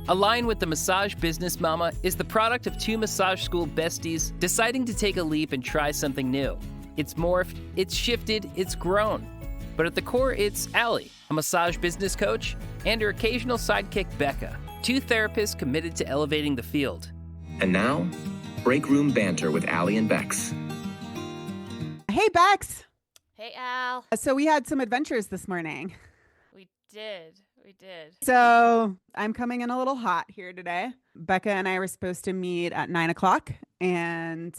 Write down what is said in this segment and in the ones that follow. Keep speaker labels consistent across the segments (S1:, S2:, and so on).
S1: Align with the Massage Business Mama is the product of two massage school besties deciding to take a leap and try something new. It's morphed, it's shifted, it's grown. But at the core, it's Allie, a massage business coach, and her occasional sidekick, Becca, two therapists committed to elevating the field.
S2: And now, break room banter with Allie and Bex.
S3: Hey, Bex.
S4: Hey, Al.
S3: So we had some adventures this morning.
S4: We did.
S3: So I'm coming in a little hot here today. Becca and I were supposed to meet at 9 o'clock, and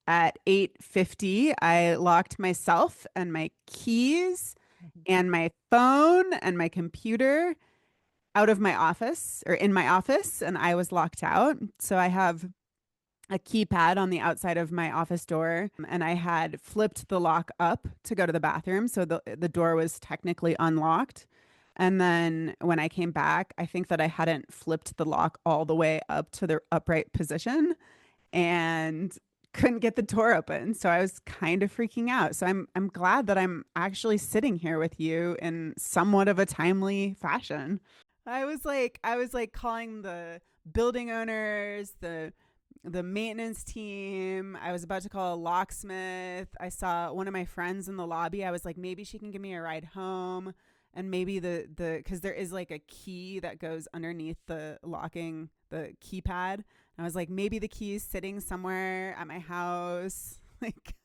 S3: at 8:50, I locked myself and my keys and my phone and my computer out of my office, or in my office, and I was locked out. So I have a keypad on the outside of my office door, and I had flipped the lock up to go to the bathroom. So the door was technically unlocked. And then when I came back, I think that I hadn't flipped the lock all the way up to the upright position and couldn't get the door open. So I was kind of freaking out. So I'm glad that I'm actually sitting here with you in somewhat of a timely fashion. I was like calling the building owners, the maintenance team. I was about to call a locksmith. I saw one of my friends in the lobby. I was like, maybe she can give me a ride home. And maybe because there is like a key that goes underneath the keypad. And I was like, maybe the key is sitting somewhere at my house, like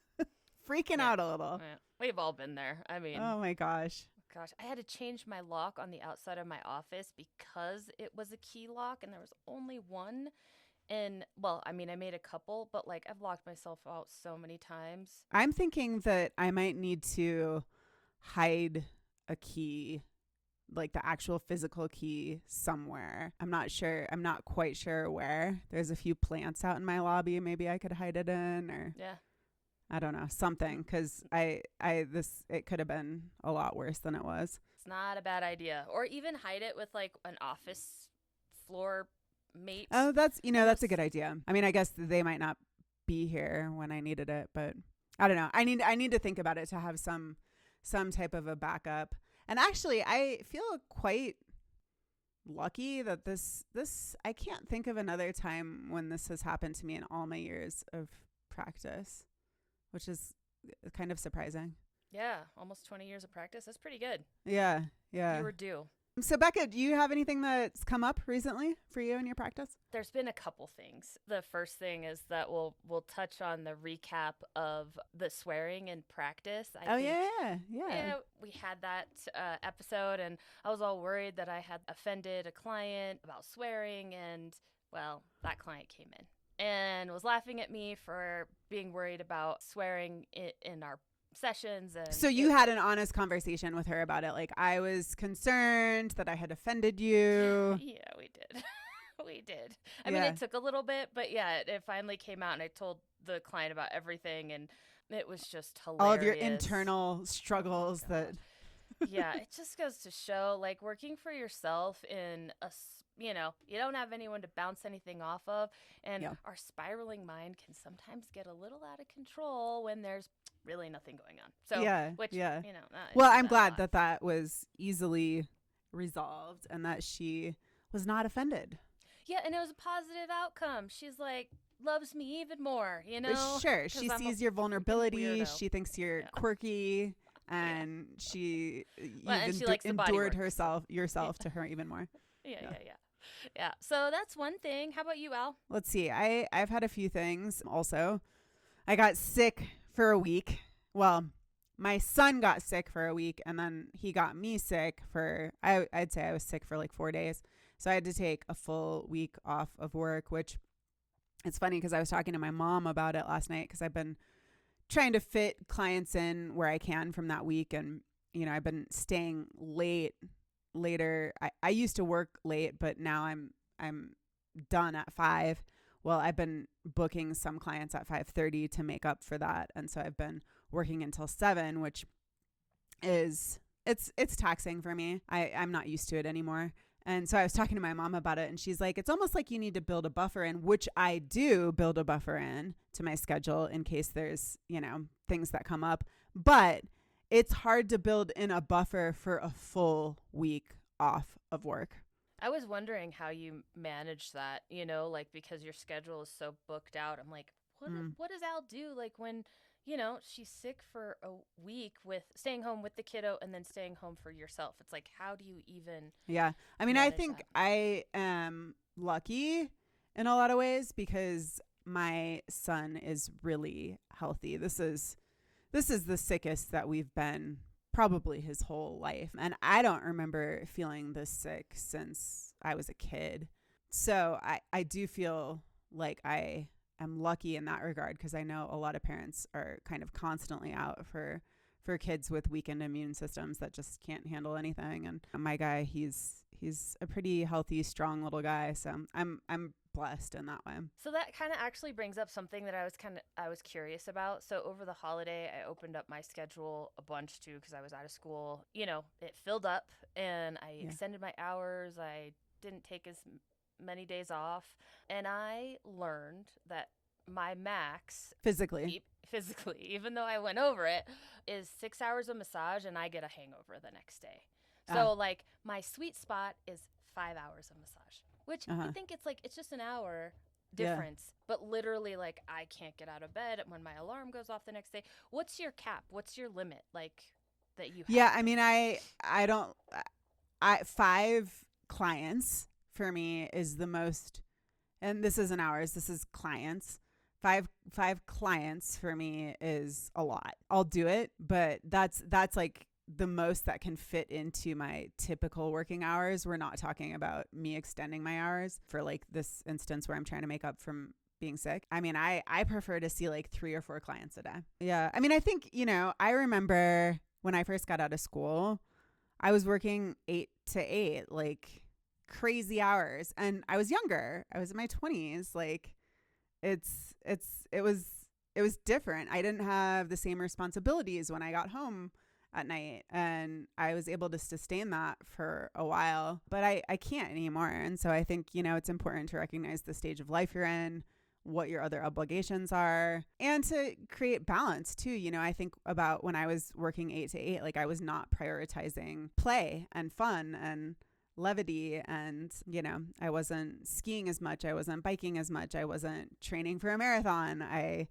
S3: freaking out a little.
S4: Yeah. We've all been there. I mean,
S3: oh my gosh,
S4: I had to change my lock on the outside of my office because it was a key lock and there was only one. And well, I mean, I made a couple, but like I've locked myself out so many times.
S3: I'm thinking that I might need to hide a key, like the actual physical key, somewhere. I'm not sure. I'm not quite sure where. There's a few plants out in my lobby. Maybe I could hide it in, or I don't know, something. Because it could have been a lot worse than it was.
S4: It's not a bad idea. Or even hide it with like an office floor mate.
S3: Oh, that's a good idea. I mean, I guess they might not be here when I needed it, but I don't know. I need to think about it to have some type of a backup. And actually, I feel quite lucky that this I can't think of another time when this has happened to me in all my years of practice, which is kind of surprising.
S4: Yeah, almost 20 years of practice. That's pretty good.
S3: Yeah.
S4: You were due.
S3: So Becca, do you have anything that's come up recently for you in your practice?
S4: There's been a couple things. The first thing is that we'll touch on the recap of the swearing in practice.
S3: Yeah.
S4: We had that episode, and I was all worried that I had offended a client about swearing, and well, that client came in and was laughing at me for being worried about swearing in our sessions. And
S3: so you had an honest conversation with her about it. Like, I was concerned that I had offended you.
S4: Yeah, we did. We did. I mean, it took a little bit, but yeah, it finally came out, and I told the client about everything, and it was just hilarious.
S3: All of your internal struggles
S4: yeah, it just goes to show, like, working for yourself in you don't have anyone to bounce anything off of, and our spiraling mind can sometimes get a little out of control when there's really nothing going on. So,
S3: well, I'm glad that was easily resolved and that she was not offended.
S4: Yeah, and it was a positive outcome. She's like, loves me even more,
S3: Sure, she sees your vulnerability. She thinks you're quirky, and she likes endured yourself to her even more.
S4: Yeah. So that's one thing. How about you, Al?
S3: Let's see. I've had a few things also. I got sick for a week. Well, my son got sick for a week, and then he got me sick I'd say I was sick for like 4 days. So I had to take a full week off of work, which it's funny because I was talking to my mom about it last night because I've been trying to fit clients in where I can from that week. And, I've been staying later. I used to work late, but now I'm done at 5. Well, I've been booking some clients at 5:30 to make up for that. And so I've been working until 7, which is, it's taxing for me. I'm not used to it anymore. And so I was talking to my mom about it, and she's like, it's almost like you need to build a buffer in, which I do build a buffer in to my schedule in case there's, things that come up. But it's hard to build in a buffer for a full week off of work.
S4: I was wondering how you manage that, like because your schedule is so booked out. I'm like, what does Al do? Like when, she's sick for a week with staying home with the kiddo and then staying home for yourself. It's like, how do you even
S3: Yeah. I mean, I
S4: manage
S3: think
S4: that?
S3: I am lucky in a lot of ways because my son is really healthy. This is the sickest that we've been probably his whole life. And I don't remember feeling this sick since I was a kid. So I do feel like I am lucky in that regard because I know a lot of parents are kind of constantly out for kids with weakened immune systems that just can't handle anything. And my guy, he's a pretty healthy, strong little guy. So I'm blessed in that way.
S4: So that kind of actually brings up something that I was curious about. So over the holiday, I opened up my schedule a bunch too because I was out of school. It filled up and I extended my hours. I didn't take as many days off, and I learned that my max
S3: Physically,
S4: even though I went over it, is 6 hours of massage and I get a hangover the next day. So like my sweet spot is 5 hours of massage, which I think it's just an hour difference, but literally like I can't get out of bed when my alarm goes off the next day. What's your cap? What's your limit like that you have?
S3: Yeah, I mean, I don't, 5 clients for me is the most, and this isn't hours, this is clients. Five clients for me is a lot. I'll do it, but that's like the most that can fit into my typical working hours. We're not talking about me extending my hours for like this instance where I'm trying to make up from being sick. I mean, I prefer to see like 3 or 4 clients a day. Yeah. I mean, I think, I remember when I first got out of school, I was working 8 to 8, like crazy hours. And I was younger. I was in my 20s. Like it was different. I didn't have the same responsibilities when I got home at night, and I was able to sustain that for a while, but I can't anymore. And so I think, it's important to recognize the stage of life you're in, what your other obligations are, and to create balance too. I think about when I was working 8 to 8, like I was not prioritizing play and fun and levity, and I wasn't skiing as much, I wasn't biking as much, I wasn't training for a marathon, I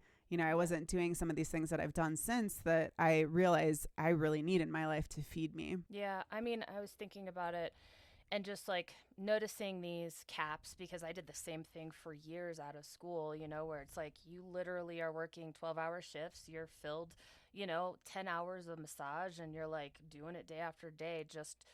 S3: wasn't doing some of these things that I've done since that I realized I really need in my life to feed me.
S4: Yeah, I mean, I was thinking about it and just like noticing these caps because I did the same thing for years out of school, where it's like you literally are working 12-hour shifts, you're filled, 10 hours of massage, and you're like doing it day after day just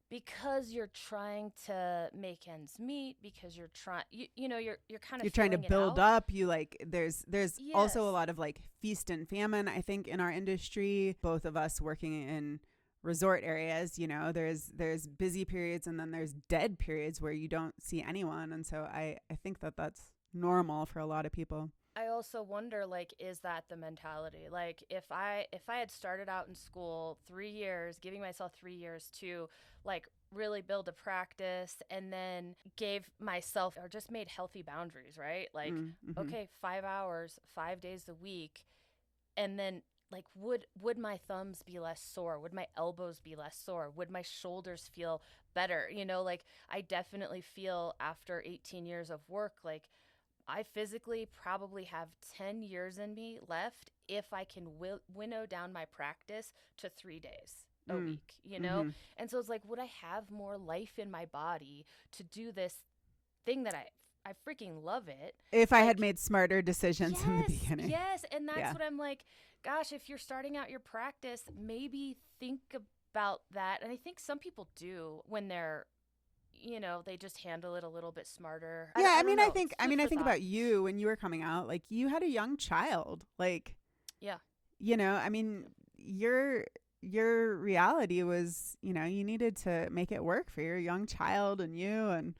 S4: because you're trying to make ends meet, because you're trying, you're kind of,
S3: you're trying to build up. You like, there's
S4: Yes.
S3: also a lot of like feast and famine, I think, in our industry, both of us working in resort areas, there's busy periods and then there's dead periods where you don't see anyone. And so I think that that's normal for a lot of people.
S4: I also wonder, like, is that the mentality? Like, if I had started out in school 3 years, giving myself 3 years to, like, really build a practice, and then gave myself or just made healthy boundaries, right? Like, okay, 5 hours, 5 days a week, and then, like, would my thumbs be less sore? Would my elbows be less sore? Would my shoulders feel better? Like, I definitely feel after 18 years of work, like, I physically probably have 10 years in me left if I can winnow down my practice to 3 days a week, And so it's like, would I have more life in my body to do this thing that I freaking love it?
S3: If I had made smarter decisions in the beginning.
S4: Yes, and that's what I'm like, gosh, if you're starting out your practice, maybe think about that. And I think some people do when they're, they just handle it a little bit smarter.
S3: Yeah, I think about you when you were coming out, like you had a young child, like,
S4: yeah,
S3: I mean, your reality was, you needed to make it work for your young child and you, and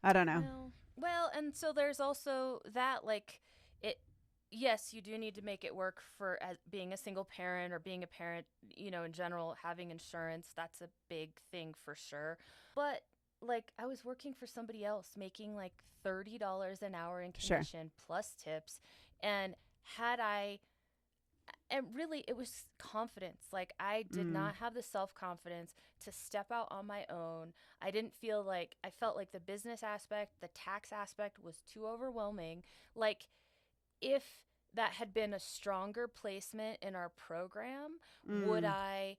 S3: I don't know.
S4: Well, and so there's also that, like, yes, you do need to make it work for being a single parent or being a parent, in general, having insurance. That's a big thing for sure. But like, I was working for somebody else making like $30 an hour in commission plus tips. And And really, it was confidence. Like, I did not have the self-confidence to step out on my own. I felt like the business aspect, the tax aspect was too overwhelming. Like, if that had been a stronger placement in our program, would I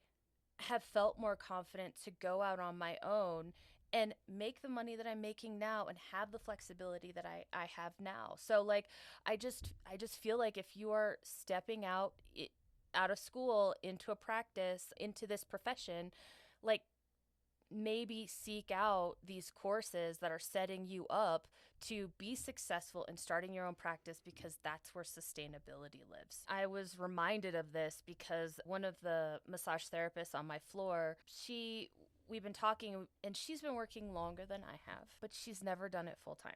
S4: have felt more confident to go out on my own and make the money that I'm making now and have the flexibility that I have now. So like I just feel like if you are stepping out of school into a practice, into this profession, like maybe seek out these courses that are setting you up to be successful in starting your own practice, because that's where sustainability lives. I was reminded of this because one of the massage therapists on my floor, we've been talking, and she's been working longer than I have, but she's never done it full time.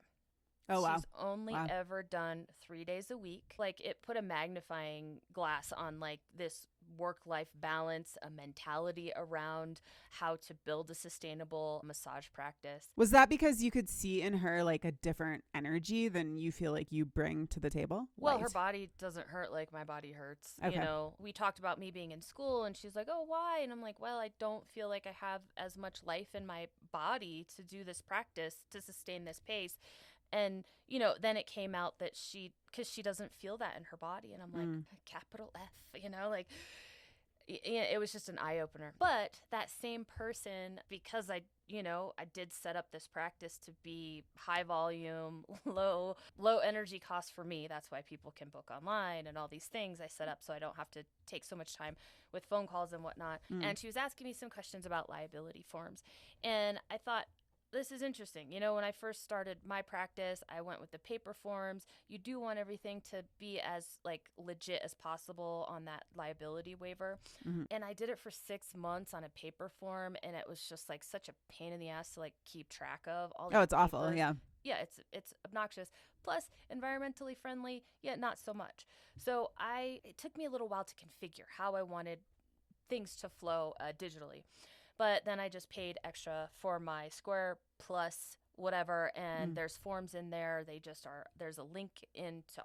S3: Oh, wow.
S4: She's only ever done 3 days a week. Like, it put a magnifying glass on like this work-life balance, a mentality around how to build a sustainable massage practice.
S3: Was that because you could see in her like a different energy than you feel like you bring to the table?
S4: Well, her body doesn't hurt like my body hurts.
S3: Okay.
S4: You know, we talked about me being in school, and she's like, oh, why? And I'm like, well, I don't feel like I have as much life in my body to do this practice, to sustain this pace. And, you know, then it came out that because she doesn't feel that in her body. And I'm like, capital F, you know, like, it was just an eye opener. But that same person, because I did set up this practice to be high volume, low energy cost for me. That's why people can book online and all these things I set up so I don't have to take so much time with phone calls and whatnot. And she was asking me some questions about liability forms. And I thought, this is interesting. You know, when I first started my practice, I went with the paper forms. You do want everything to be as like legit as possible on that liability waiver. And I did it for 6 months on a paper form, and it was just like such a pain in the ass to like keep track of all.
S3: Oh, it's awful. Yeah.
S4: Yeah, it's obnoxious. Plus, environmentally friendly, yet not so much. So it took me a little while to configure how I wanted things to flow digitally. But then I just paid extra for my Square Plus whatever, and there's forms in there. There's a link into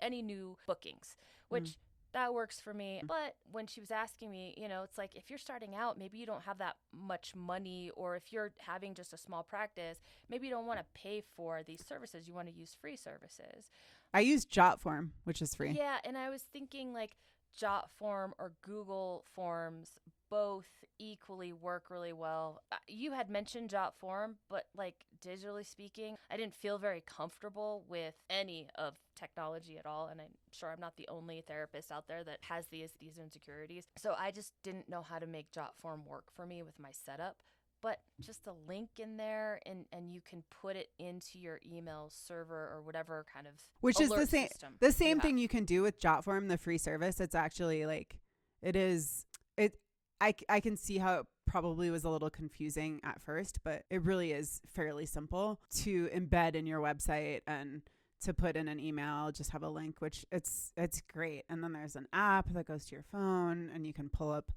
S4: any new bookings, which that works for me. But when she was asking me, you know, it's like, if you're starting out, maybe you don't have that much money, or if you're having just a small practice, maybe you don't want to pay for these services. You want to use free services.
S3: I use Jotform, which is free.
S4: Yeah, and I was thinking like Jotform or Google Forms both equally work really well. You had mentioned Jotform, but like digitally speaking, I didn't feel very comfortable with any of technology at all. And I'm sure I'm not the only therapist out there that has these insecurities. So I just didn't know how to make Jotform work for me with my setup. But just a link in there, and you can put it into your email server or whatever kind of
S3: which is the same
S4: yeah.
S3: thing you can do with Jotform, the free service. It's actually like I can see how it probably was a little confusing at first, but it really is fairly simple to embed in your website and to put in an email. Just have a link, which it's great. And then there's an app that goes to your phone, and you can pull up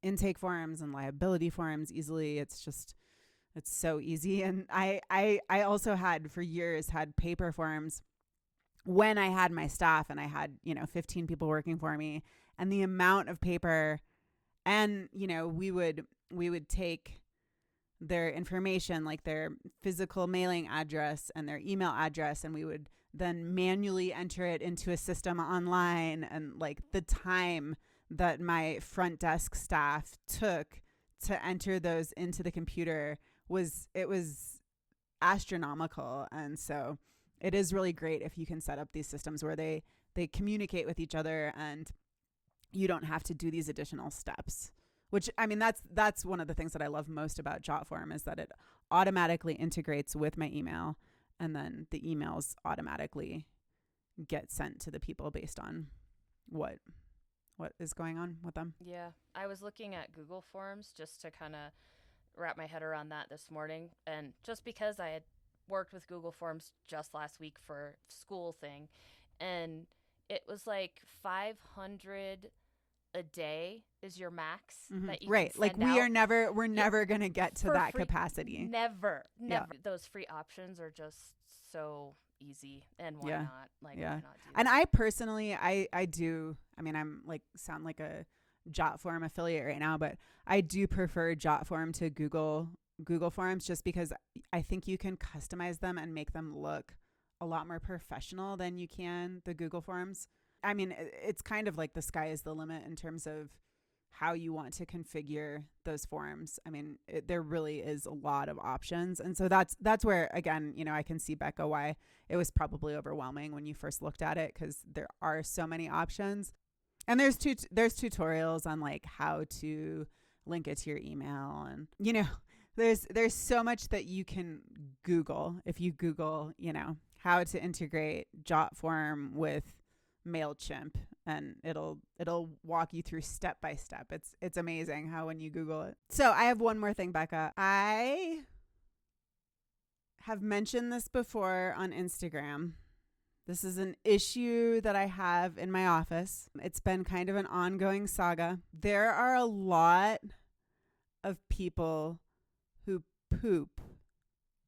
S3: intake forms and liability forms easily. It's so easy. And I also for years had paper forms when I had my staff, and I had, 15 people working for me, and the amount of paper, and, we would take their information, like their physical mailing address and their email address, and we would then manually enter it into a system online. And like the time that my front desk staff took to enter those into the computer was astronomical. And so it is really great if you can set up these systems where they communicate with each other, and you don't have to do these additional steps, which, I mean, that's one of the things that I love most about Jotform, is that it automatically integrates with my email, and then the emails automatically get sent to the people based on what is going on with them.
S4: Yeah. I was looking at Google Forms just to kind of wrap my head around that this morning. And just because I had worked with Google Forms just last week for school thing, and it was like 500 a day is your max that you
S3: right.
S4: can
S3: Like
S4: send out.
S3: we're never going to get to
S4: For
S3: that
S4: free.
S3: capacity.
S4: Never.
S3: Yeah.
S4: Those free options are just so easy, and why
S3: Yeah.
S4: not? Like,
S3: Yeah.
S4: why not do
S3: And
S4: that?
S3: I personally, I do, I mean, I'm like, sound like a Jotform affiliate right now, but I do prefer Jotform to Google Forms, just because I think you can customize them and make them look a lot more professional than you can the Google Forms. I mean, it's kind of like the sky is the limit in terms of how you want to configure those forms. I mean, there really is a lot of options. And so that's where, again, you know, I can see, Becca, why it was probably overwhelming when you first looked at it, because there are so many options. And there's tutorials on like how to link it to your email. And, you know, there's so much that you can Google. If you Google, you know, how to integrate Jotform with MailChimp, and it'll walk you through step by step. It's amazing how when you Google it. So I have one more thing, Becca. I have mentioned this before on Instagram. This is an issue that I have in my office. It's been kind of an ongoing saga. There are a lot of people who poop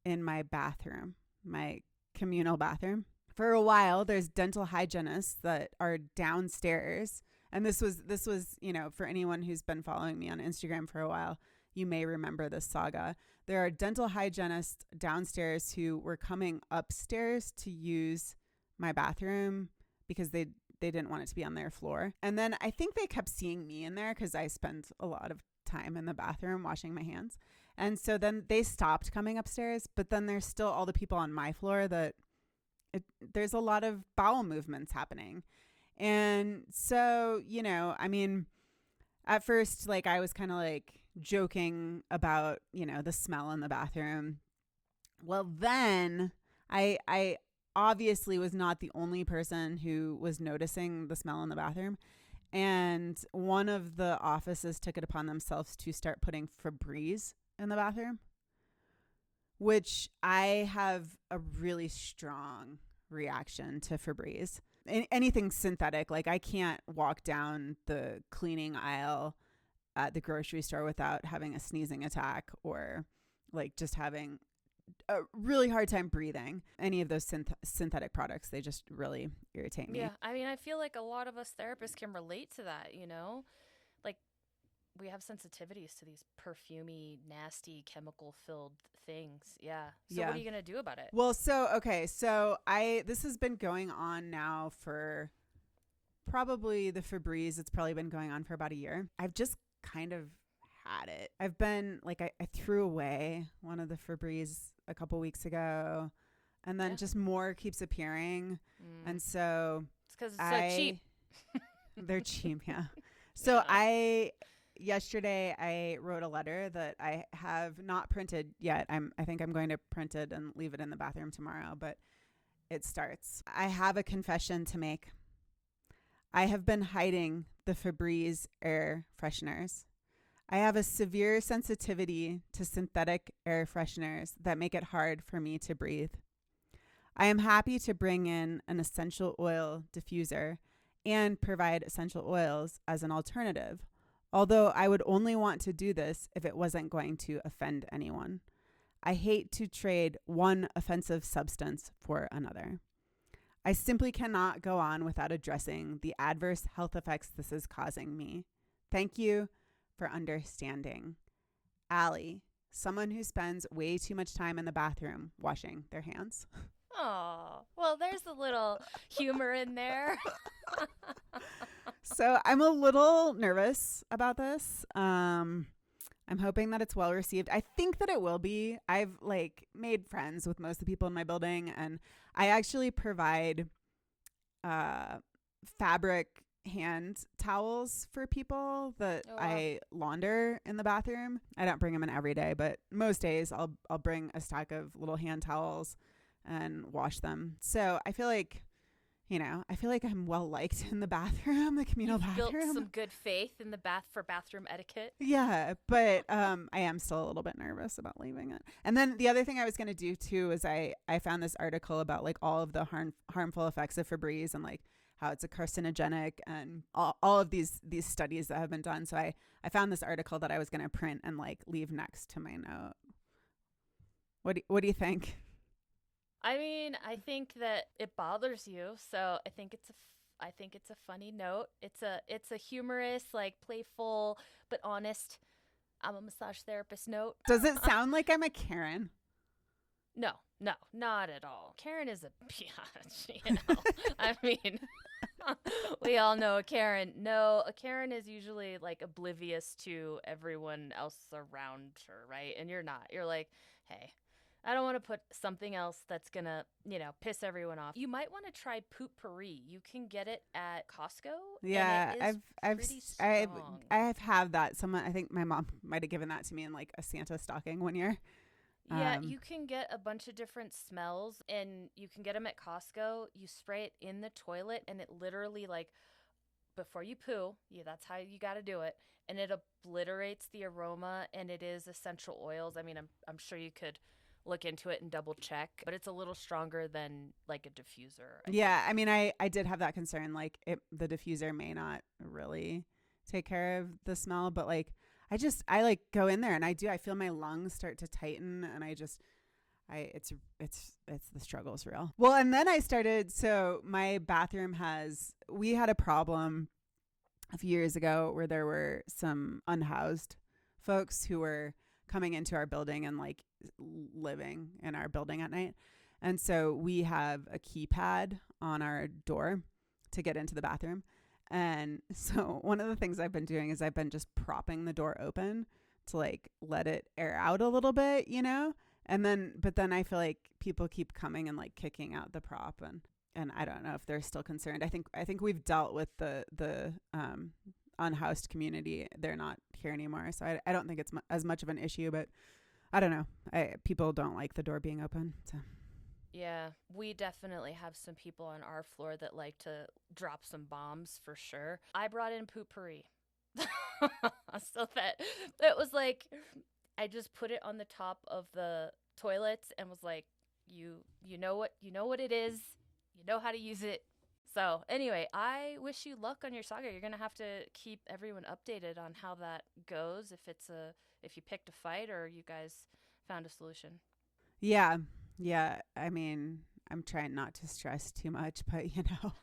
S3: in my bathroom, my communal bathroom. For a while, there's dental hygienists that are downstairs. And this was, you know, for anyone who's been following me on Instagram for a while, you may remember this saga. There are dental hygienists downstairs who were coming upstairs to use my bathroom because they didn't want it to be on their floor. And then I think they kept seeing me in there because I spent a lot of time in the bathroom washing my hands. And so then they stopped coming upstairs, but then there's still all the people on my floor that there's a lot of bowel movements happening. And so, you know, I mean, at first, like, I was kind of like joking about, you know, the smell in the bathroom. Well, then I obviously was not the only person who was noticing the smell in the bathroom. And one of the offices took it upon themselves to start putting Febreze in the bathroom, which I have a really strong reaction to Febreze. Anything synthetic, like I can't walk down the cleaning aisle at the grocery store without having a sneezing attack, or like just having a really hard time breathing. Any of those synthetic products, they just really irritate me.
S4: Yeah, I mean, I feel like a lot of us therapists can relate to that, you know? Like, we have sensitivities to these perfumey, nasty, chemical-filled things. Yeah. So what are you going to do about it?
S3: Well, so this has been going on now for probably the Febreze. It's probably been going on for about a year. I've just kind of had it. I've been like, I threw away one of the Febreze a couple weeks ago, and then just more keeps appearing. And so
S4: it's because it's so cheap.
S3: They're cheap. Yeah. So yesterday I wrote a letter that I have not printed yet. I think I'm going to print it and leave it in the bathroom tomorrow, but it starts. I have a confession to make. I have been hiding the Febreze air fresheners. I have a severe sensitivity to synthetic air fresheners that make it hard for me to breathe. I am happy to bring in an essential oil diffuser and provide essential oils as an alternative, although I would only want to do this if it wasn't going to offend anyone. I hate to trade one offensive substance for another. I simply cannot go on without addressing the adverse health effects this is causing me. Thank you for understanding. Allie, someone who spends way too much time in the bathroom washing their hands.
S4: Oh, well, there's a little humor in there.
S3: So I'm a little nervous about this. I'm hoping that it's well received. I think that it will be. I've like made friends with most of the people in my building, and I actually provide fabric hand towels for people that I launder in the bathroom. I don't bring them in every day, but most days I'll bring a stack of little hand towels and wash them. So I feel like, you know, I'm well liked in the bathroom, the communal bathroom.
S4: Built some good faith in the bathroom etiquette.
S3: Yeah, but I am still a little bit nervous about leaving it. And then the other thing I was going to do too is I found this article about like all of the harmful effects of Febreze and like how it's a carcinogenic and all of these studies that have been done. So I found this article that I was going to print and like leave next to my note. What do you think?
S4: I mean, I think that it bothers you, so I think it's a funny note. It's a humorous, like playful but honest, I'm a massage therapist note.
S3: Does it sound like I'm a Karen?
S4: No, not at all. Karen is a biatch, you know. I mean, we all know a Karen. No, a Karen is usually like oblivious to everyone else around her, right? And you're not. You're like, hey, I don't want to put something else that's going to, you know, piss everyone off. You might want to try Potpourri. You can get it at Costco.
S3: Yeah,
S4: and it is pretty strong.
S3: I've had that. Someone, I think my mom might have given that to me in like a Santa stocking one year.
S4: Yeah, you can get a bunch of different smells, and you can get them at Costco. You spray it in the toilet, and it literally, like, before you poo, that's how you got to do it, and it obliterates the aroma, and it is essential oils. I mean, I'm sure you could look into it and double check, but it's a little stronger than like a diffuser.
S3: I mean, I did have that concern, like the diffuser may not really take care of the smell, but like I like go in there and I feel my lungs start to tighten, and it's the struggle's real. Well, and then so my bathroom we had a problem a few years ago where there were some unhoused folks who were coming into our building and like living in our building at night. And so we have a keypad on our door to get into the bathroom. And so one of the things I've been doing is I've been just propping the door open to like let it air out a little bit, you know? But then I feel like people keep coming and like kicking out the prop, and I don't know if they're still concerned. I think we've dealt with the unhoused community. They're not here anymore. So I don't think it's as much of an issue, but I don't know. People don't like the door being open. So.
S4: Yeah, we definitely have some people on our floor that like to drop some bombs for sure. I brought in Potpourri. So that it was like, I just put it on the top of the toilets and was like, you know what it is. You know how to use it. So anyway, I wish you luck on your saga. You're going to have to keep everyone updated on how that goes, if you picked a fight or you guys found a solution.
S3: Yeah. I mean, I'm trying not to stress too much, but you know.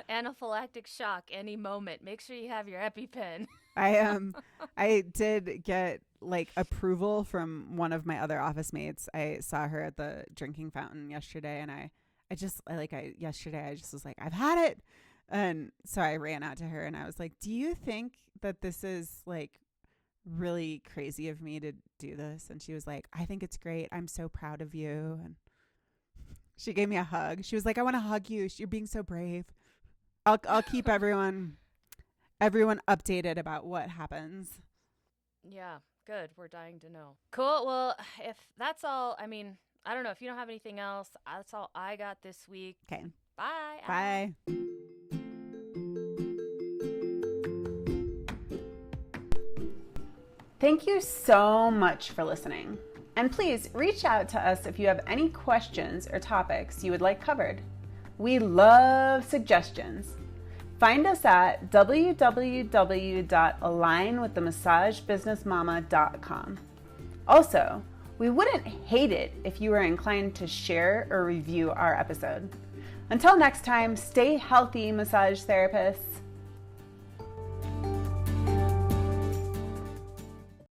S4: Anaphylactic shock any moment. Make sure you have your EpiPen.
S3: I did get like approval from one of my other office mates. I saw her at the drinking fountain yesterday, and yesterday I just was like, I've had it. And so I ran out to her and I was like, do you think that this is like really crazy of me to do this? And she was like, I think it's great. I'm so proud of you. And she gave me a hug. She was like, I want to hug you. You're being so brave. I'll keep everyone updated about what happens.
S4: Yeah, good. We're dying to know. Cool. Well, if that's all, I mean, I don't know. If you don't have anything else, that's all I got this week.
S3: Okay.
S4: Bye.
S3: Bye. Thank you so much for listening. And please reach out to us if you have any questions or topics you would like covered. We love suggestions. Find us at www.alignwiththemassagebusinessmama.com. Also, we wouldn't hate it if you were inclined to share or review our episode. Until next time, stay healthy, massage therapists.